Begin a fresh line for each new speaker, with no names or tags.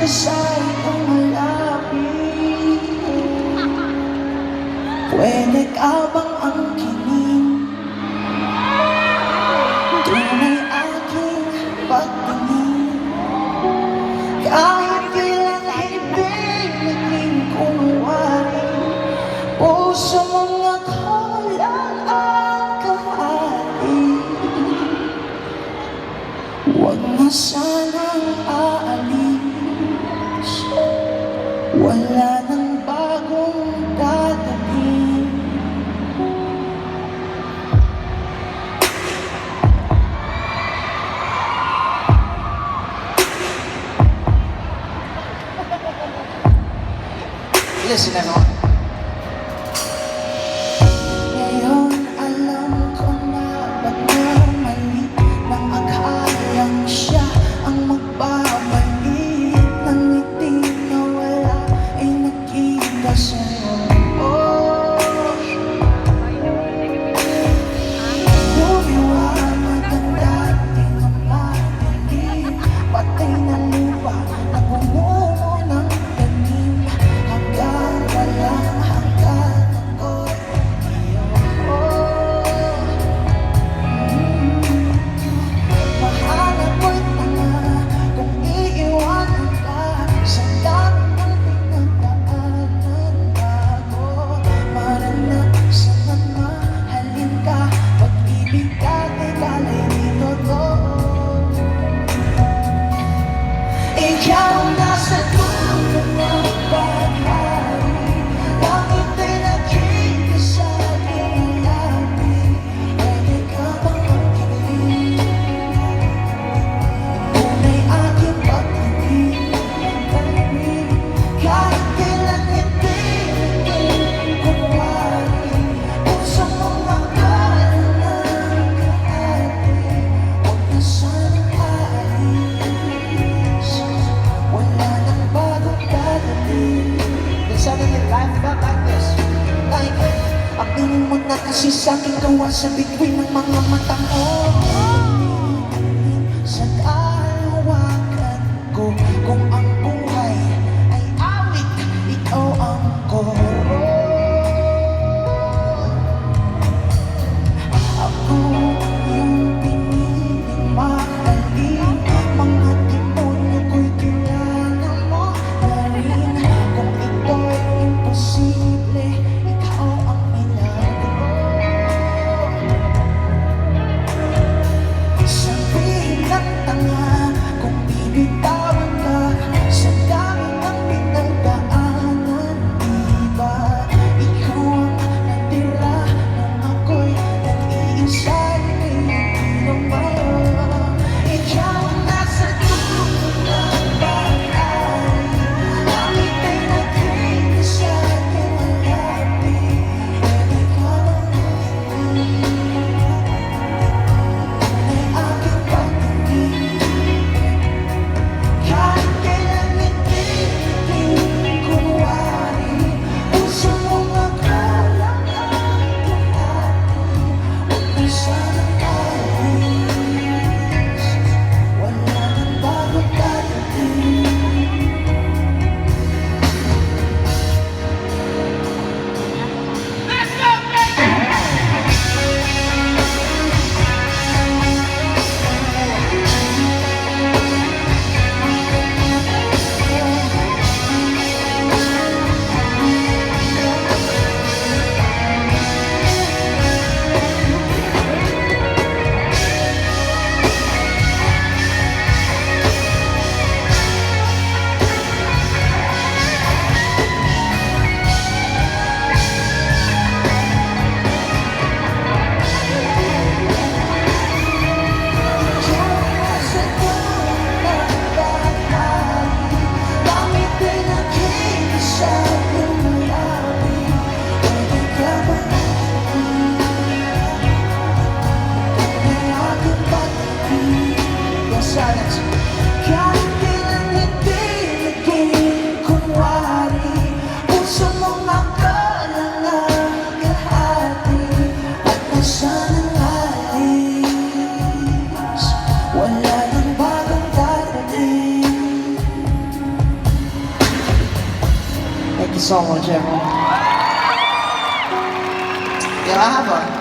Sa'y kumalapit, pwede ka bang angkinin? Tunay aking pagtingin, kahit ilang hibig naging kunwari, puso mong nakalang ang kahati. Huwag na sanang aalis, wala nang bagong dadating. Listen, everyone. Ngayon alam ko na pagkamali ng akhalang siya ang magbabalik ng ngiti na wala ay nakita sa'yo. Lumiwanag ang dating ang madilim, patay na lupa, nagumungo ng tanim, hanggang walang hanggan ako'y mahal ako'y tanga kung iiwanan ka sa dami ng pinagdaanan bago maranasan na mahalin ka. Pag-ibig dati kala'y di totoo. Ikaw nasa dulo ng paghari, bakit ay nakita sa aking labi? Pwede ka bang magkinig? Tunay aking pagtingin, kahit kailan hindi naging kunwari, puso mong nakalang ang kahati. Huwag na sanang aalis, wala nang bagong dadating. Minsan in your life felt like this, like ang tingin mo na kasi sa'king gawa sa bituin ng mga mata mo. Sa kalawakan ko, kung ang buhay ay awit, ikaw ang koro. Ako yung piniling mahalin, mga demonyo ko'y kilala mo na rin. Kung ito'y imposible, ikaw ang milagro. you so much, everyone. Yeah, I have a